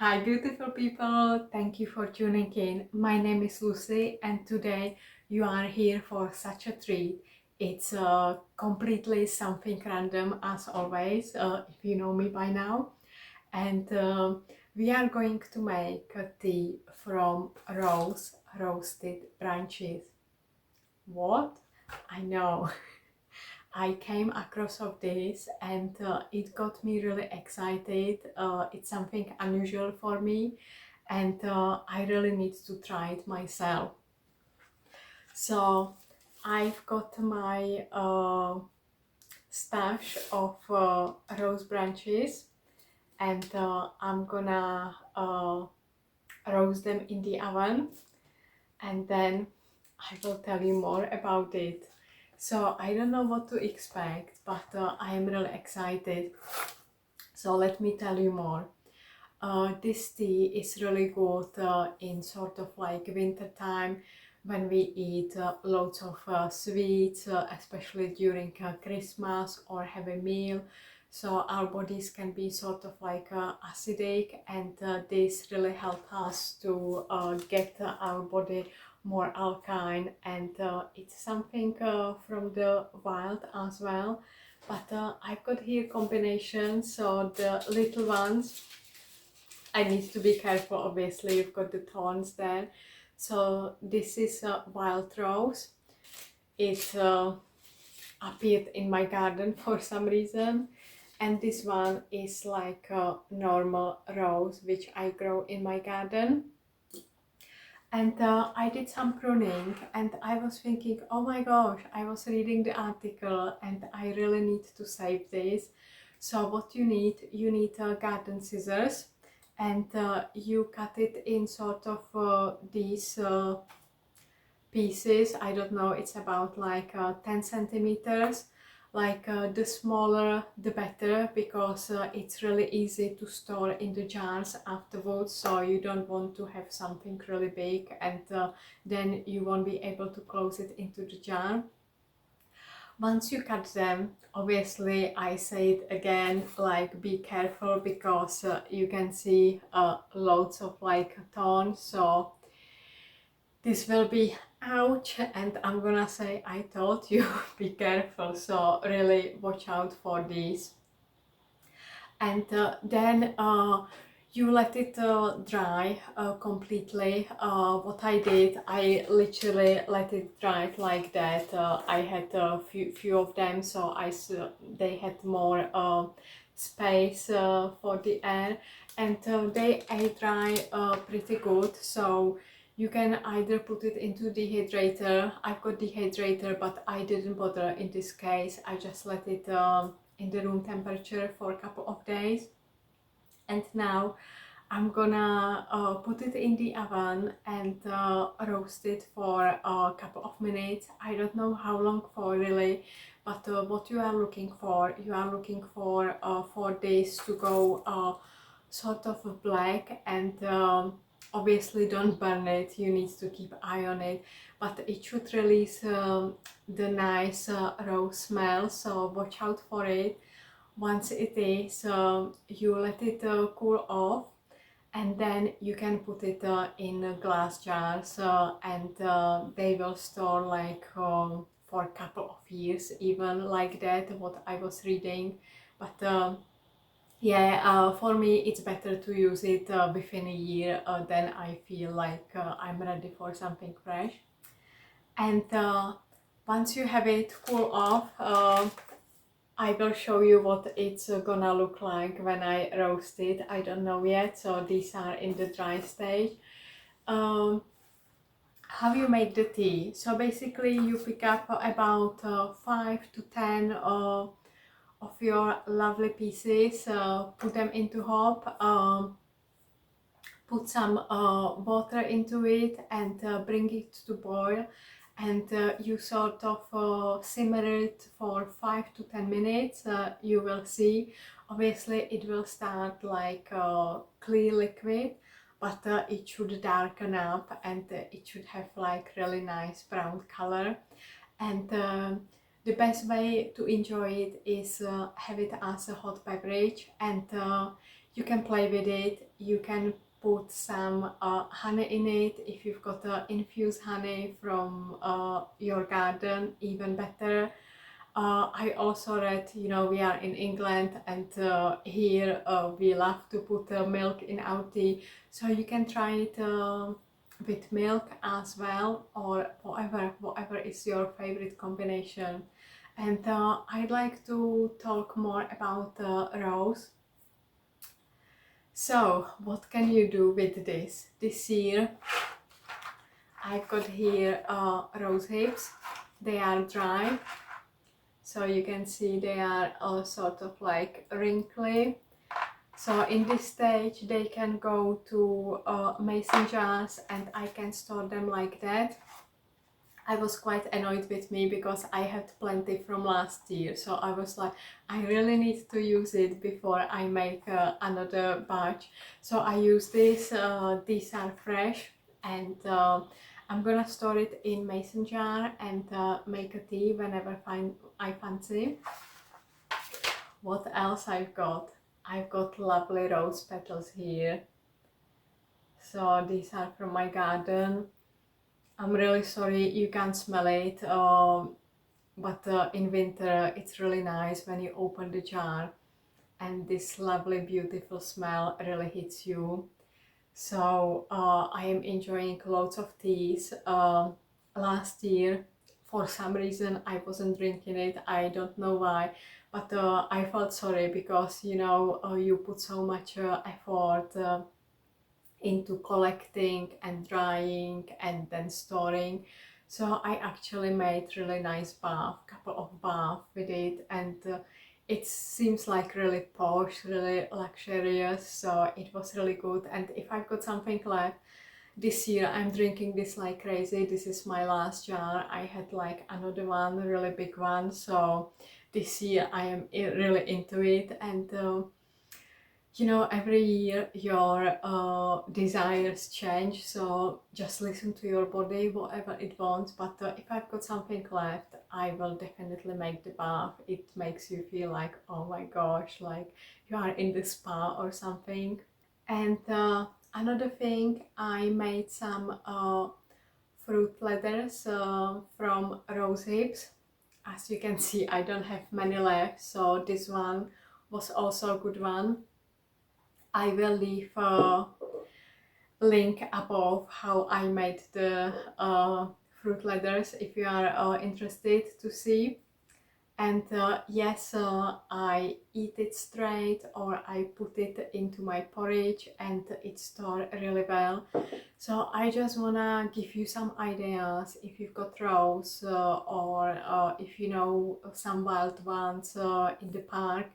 Hi beautiful people, thank you for tuning in. My name is Lucy and today you are here for such a treat. It's completely something random as always, if you know me by now. And we are going to make a tea from rose roasted branches. What? I know. I came across of this and it got me really excited. It's something unusual for me and I really need to try it myself. So I've got my stash of rose branches and I'm gonna roast them in the oven and then I will tell you more about it. So I don't know what to expect, but I am really excited. So let me tell you more. This tea is really good in sort of like winter time when we eat loads of sweets, especially during Christmas or have a meal. So our bodies can be sort of like acidic, and this really helps us to get our body more alkaline, and it's something from the wild as well. But I've got here combinations, so the little ones I need to be careful, obviously you've got the thorns there. So this is a wild rose. It appeared in my garden for some reason, and this one is like a normal rose which I grow in my garden. And I did some pruning and I was thinking, oh my gosh, I was reading the article and I really need to save this. So what you need garden scissors, and you cut it in sort of these pieces. I don't know, it's about like 10 centimeters. Like the smaller the better, because it's really easy to store in the jars afterwards, so you don't want to have something really big and then you won't be able to close it into the jar. Once you cut them, obviously I say it again, like be careful, because you can see loads of like thorns, so this will be ouch, and I'm gonna say I told you be careful, so really watch out for these. And then you let it dry completely. What I did, I literally let it dry like that. I had a few of them, so they had more space for the air, and they air dry pretty good. So you can either put it into dehydrator. I've got dehydrator, but I didn't bother in this case. I just let it in the room temperature for a couple of days. And now I'm gonna put it in the oven and roast it for a couple of minutes. I don't know how long for really, but what you are looking for for this to go sort of black, and obviously don't burn it, you need to keep eye on it, but it should release the nice rose smell, so watch out for it. Once it is, you let it cool off, and then you can put it in glass jars, and they will store like for a couple of years, even like that, what I was reading. But yeah, for me it's better to use it within a year, then I feel like I'm ready for something fresh. And once you have it cool off, I will show you what it's gonna look like when I roast it. I don't know yet, so these are in the dry stage. How you make the tea? So basically you pick up about 5 to 10 of your lovely pieces, put them into hob, put some water into it, and bring it to boil, and you sort of simmer it for 5 to 10 minutes. You will see, obviously it will start like clear liquid, but it should darken up, and it should have like really nice brown color. And the best way to enjoy it is have it as a hot beverage, and You can play with it, you can put some honey in it. If you've got infused honey from your garden, even better. I also read, you know, we are in England, and here we love to put milk in our tea, so you can try it with milk as well, or whatever is your favorite combination. And I'd like to talk more about rose. So what can you do with this? This year I've got here rose hips. They are dry, so you can see they are all sort of like wrinkly. So in this stage they can go to mason jars, and I can store them like that. I was quite annoyed with me because I had plenty from last year, so I was like, I really need to use it before I make another batch. So I use this, these are fresh, and I'm gonna store it in mason jar and make a tea whenever I fancy. What else I've got? I've got lovely rose petals here. So these are from my garden. I'm really sorry you can't smell it, but in winter it's really nice when you open the jar and this lovely beautiful smell really hits you. So I am enjoying loads of teas. Last year for some reason I wasn't drinking it, I don't know why, but I felt sorry because, you know, you put so much effort into collecting and drying and then storing. So I actually made really nice couple of bath with it, and it seems like really posh, really luxurious, so it was really good. And if I've got something left this year, I'm drinking this like crazy. This is my last jar. I had like another one, a really big one, so this year I am really into it. And you know, every year your desires change, so just listen to your body, whatever it wants. But if I've got something left, I will definitely make the bath. It makes you feel like, oh my gosh, like you are in the spa or something. And another thing, I made some fruit leathers from rosehips. As you can see, I don't have many left, so this one was also a good one. I will leave a link above how I made the fruit leathers if you are interested to see. And yes, I eat it straight, or I put it into my porridge and it stores really well. So I just wanna give you some ideas if you've got rose, or if you know some wild ones in the park,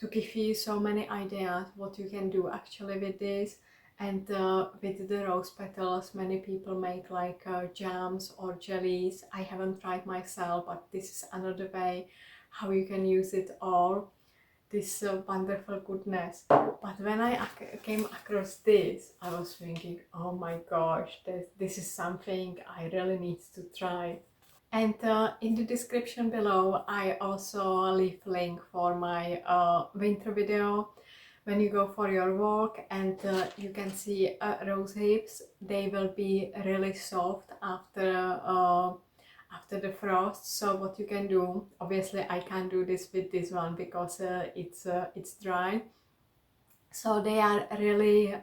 to give you so many ideas what you can do actually with this. And with the rose petals, many people make like jams or jellies. I haven't tried myself, but this is another way how you can use it all, this wonderful goodness. But when I came across this, I was thinking, oh my gosh, this is something I really need to try. And in the description below I also leave link for my winter video. When you go for your walk and you can see rose hips, they will be really soft after the frost. So what you can do, obviously I can't do this with this one because it's dry, so they are really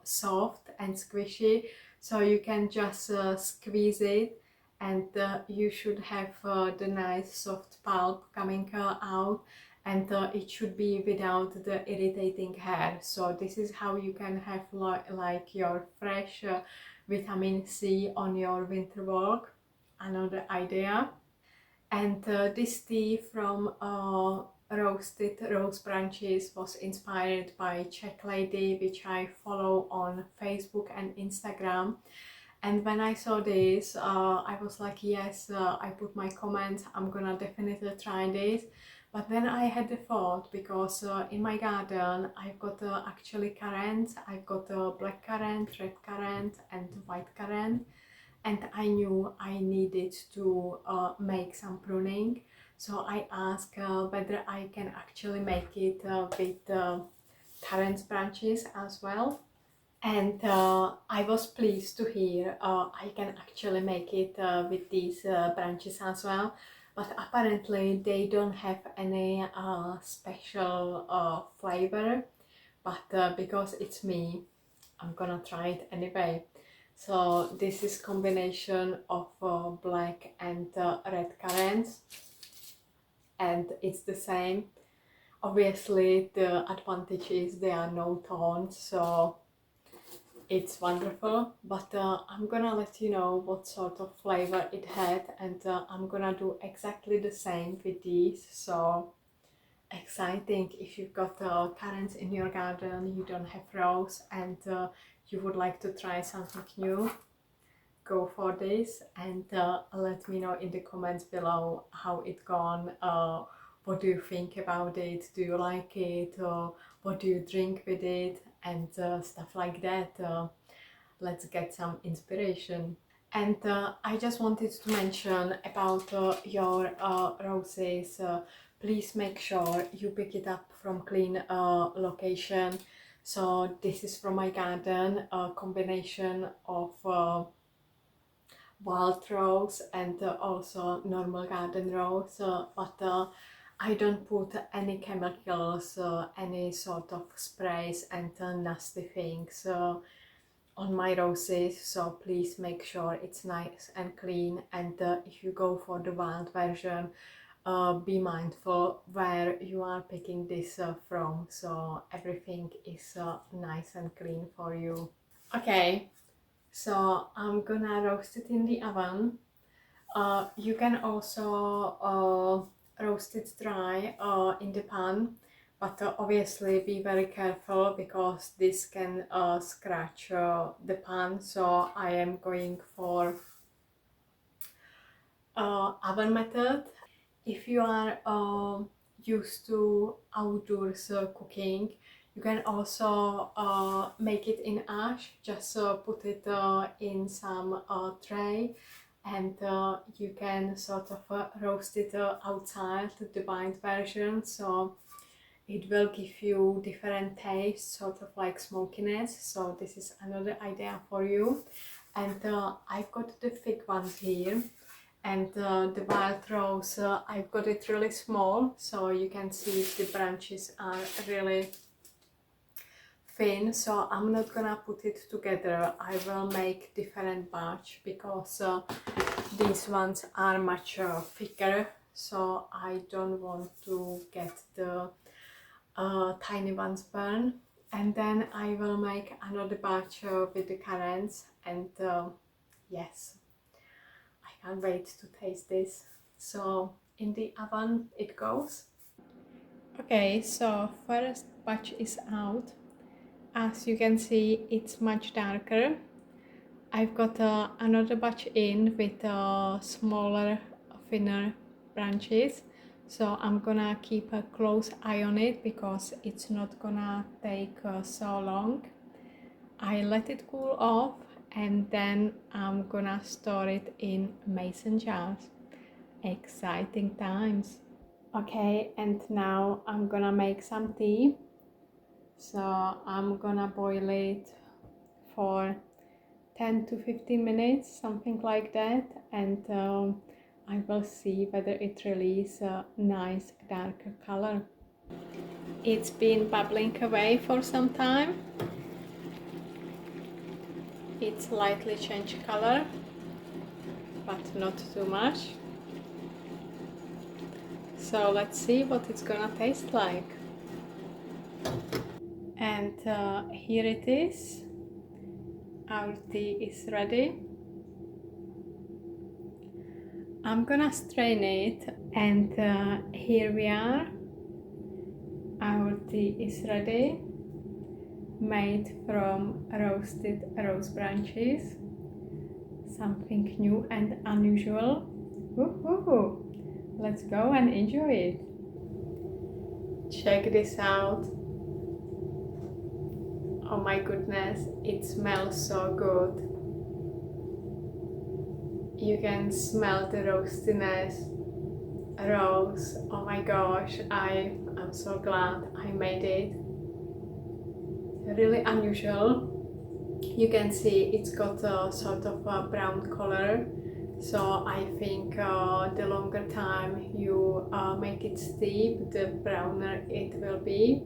soft and squishy, so you can just squeeze it, and you should have the nice soft pulp coming out, and it should be without the irritating hair. So this is how you can have like your fresh vitamin C on your winter walk. Another idea. And this tea from roasted rose branches was inspired by Czech lady, which I follow on Facebook and Instagram. And when I saw this, I was like, yes, I put my comments, I'm gonna definitely try this. But then I had the thought, because in my garden I've got actually currants. I've got blackcurrant, redcurrant and whitecurrant, and I knew I needed to make some pruning. So I asked whether I can actually make it with currant branches as well. And I was pleased to hear I can actually make it with these branches as well, but apparently they don't have any special flavor, but because it's me, I'm gonna try it anyway. So this is combination of black and red currants, and it's the same. Obviously the advantage is there are no thorns, so it's wonderful, but I'm gonna let you know what sort of flavor it had, and I'm gonna do exactly the same with these. So exciting. If you've got currants in your garden, you don't have rose, and you would like to try something new, go for this, and let me know in the comments below how it gone. What do you think about it? Do you like it? Or what do you drink with it? And stuff like that. Let's get some inspiration. And I just wanted to mention about your roses. Please make sure you pick it up from clean location. So this is from my garden, a combination of wild rose and also normal garden rose, but I don't put any chemicals, any sort of sprays and nasty things on my roses, so please make sure it's nice and clean. And if you go for the wild version, be mindful where you are picking this from, so everything is nice and clean for you. Okay, so I'm gonna roast it in the oven. You can also roast it dry in the pan, but obviously be very careful because this can scratch the pan. So I am going for oven method. If you are used to outdoors cooking, you can also make it in ash. Just put it in some tray, and you can sort of roast it outside, the white version, so it will give you different tastes, sort of like smokiness. So this is another idea for you. And I've got the thick ones here, and the wild rose, I've got it really small, so you can see the branches are really thin, so I'm not gonna put it together. I will make different batch because these ones are much thicker, so I don't want to get the tiny ones burn. And then I will make another batch with the currants, and yes, I can't wait to taste this. So in the oven it goes. Okay, so first batch is out. As you can see, it's much darker. I've got another batch in with smaller, thinner branches, so I'm gonna keep a close eye on it because it's not gonna take so long. I let it cool off, and then I'm gonna store it in mason jars. Exciting times. Okay, and now I'm gonna make some tea. So I'm gonna boil it for 10 to 15 minutes, something like that, and I will see whether it releases a nice darker color. It's been bubbling away for some time. It slightly changed color, but not too much. So let's see what it's gonna taste like. And here it is. Our tea is ready. I'm gonna strain it, and here we are. Our tea is ready, made from roasted rose branches. Something new and unusual. Woohoo! Let's go and enjoy it. Check this out. Oh my goodness, it smells so good. You can smell the roastiness. Rose, oh my gosh, I'm so glad I made it. really unusual. You can see it's got a sort of a brown color, so I think the longer time you make it steep, the browner it will be.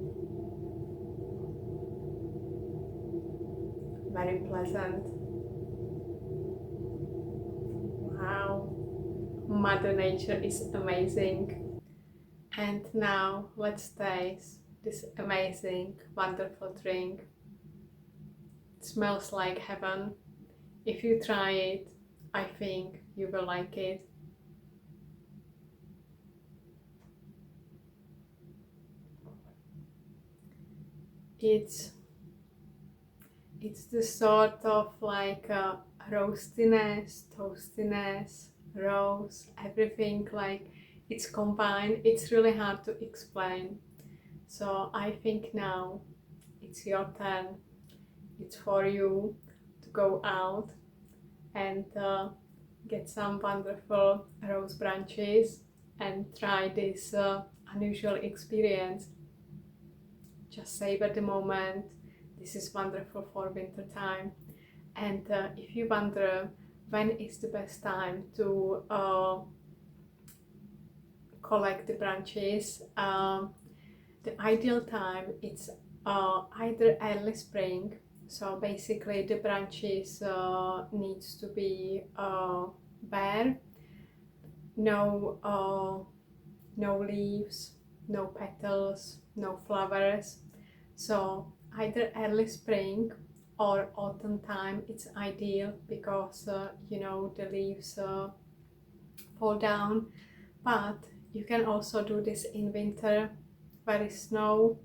Very pleasant. Wow, Mother Nature is amazing. And now let's taste this amazing, wonderful drink. It smells like heaven. If you try it, I think you will like it. It's the sort of like roastiness, toastiness, rose, everything like it's combined. It's really hard to explain. So I think now it's your turn. It's for you to go out and get some wonderful rose branches and try this unusual experience. Just savor the moment. This is wonderful for winter time. And if you wonder when is the best time to collect the branches, the ideal time is either early spring. So basically the branches needs to be bare, no leaves, no petals, no flowers. So either early spring or autumn time it's ideal because you know the leaves fall down. But you can also do this in winter. There is snow,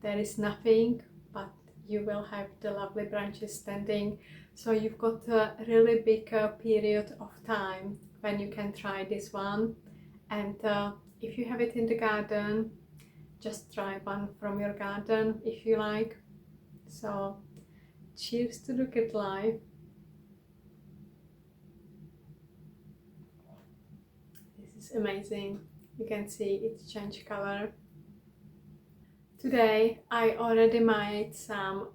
there is nothing, but you will have the lovely branches standing. So you've got a really big period of time when you can try this one. And if you have it in the garden, just try one from your garden if you like. So cheers to the good life. This is amazing. You can see it's changed color. Today I already made some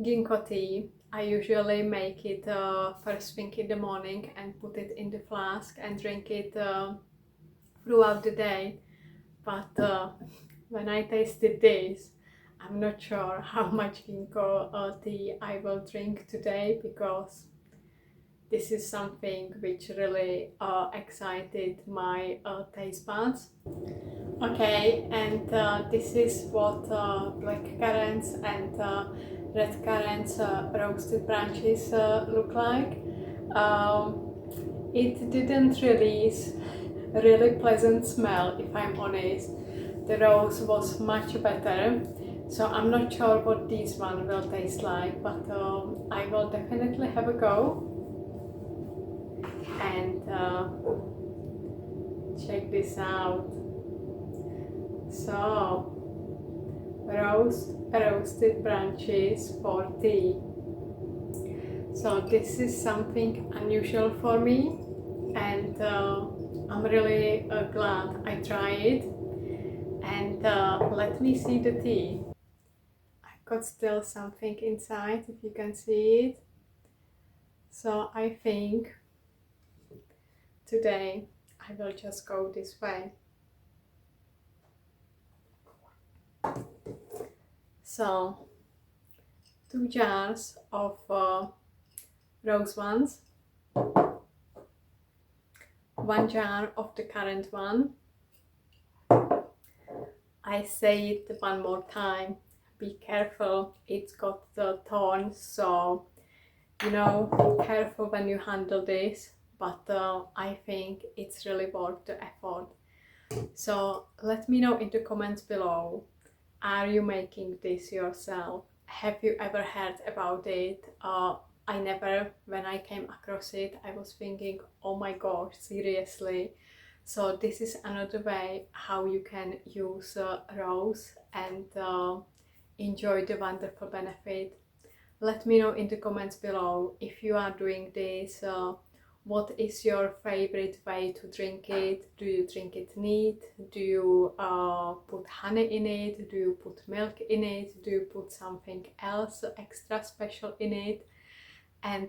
ginkgo tea. I usually make it first thing in the morning and put it in the flask and drink it throughout the day. But when I tasted this, I'm not sure how much ginkgo tea I will drink today, because this is something which really excited my taste buds. Okay, and this is what blackcurrants and redcurrants roasted branches look like. It didn't release a really pleasant smell, if I'm honest. The rose was much better, so I'm not sure what this one will taste like, but I will definitely have a go and check this out. So, roasted branches for tea. So this is something unusual for me, and I'm really glad I tried it. And let me see the tea. I've got still something inside, if you can see it. So I think today I will just go this way. So 2 jars of rose ones, 1 jar of the currant one. I say it one more time, be careful, it's got the thorns, so you know, be careful when you handle this, but I think it's really worth the effort. So let me know in the comments below, are you making this yourself? Have you ever heard about it? I never. When I came across it, I was thinking, oh my gosh, seriously? So this is another way how you can use rose and enjoy the wonderful benefit. Let me know in the comments below if you are doing this what is your favorite way to drink it? Do you drink it neat? Do you put honey in it? Do you put milk in it? Do you put something else extra special in it? And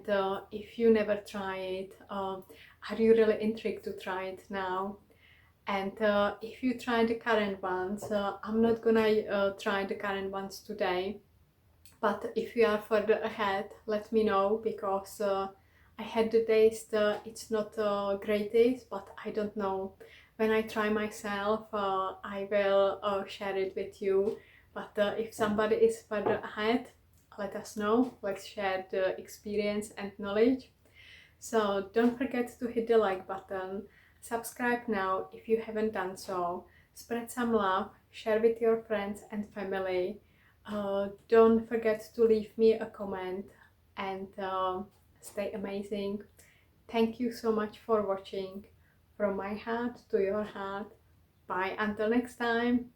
if you never try it, are you really intrigued to try it now? And if you try the current ones, I'm not gonna try the current ones today, but if you are further ahead, let me know, because I had the taste. It's not great taste, but I don't know. When I try myself, I will share it with you. But if somebody is further ahead, let us know. Let's share the experience and knowledge. So don't forget to hit the like button, subscribe now if you haven't done so, spread some love, share with your friends and family. Don't forget to leave me a comment, and stay amazing. Thank you so much for watching. From my heart to your heart. Bye until next time.